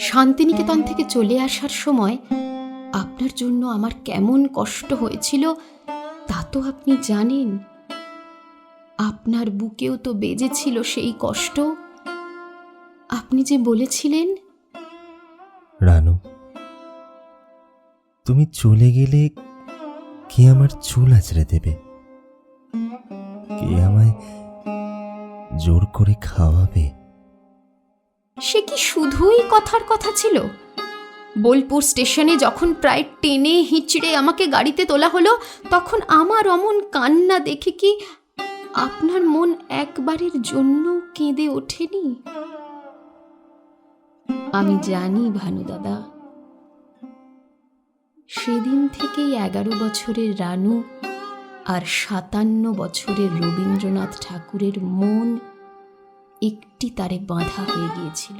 শান্তিনিকেতন থেকে চলে আসার সময় আপনার জন্য আমার কেমন কষ্ট হয়েছিল তা তো আপনি জানেন। আপনার বুকেও তো বেজেছিল সেই কষ্ট। আপনি যে বলেছিলেন, রানু, তুমি চলে গেলে কে আমার চুল আঁচড়ে দেবে, কে আমায় জোর করে খাওয়াবে? সে কি শুধুই কথার কথা ছিল? বোলপুর স্টেশনে যখন প্রায় টেনে হিঁচড়ে আমাকে গাড়িতে তোলা হলো, তখন আমার অমন কান্না দেখে কি আপনার মন একবারের জন্য কেঁদে ওঠেনি? আমি জানি ভানু দাদা, সেদিন থেকেই 11 বছরের রানু আর 57 বছরের রবীন্দ্রনাথ ঠাকুরের মন একটি তারে বাঁধা হয়ে গিয়েছিল।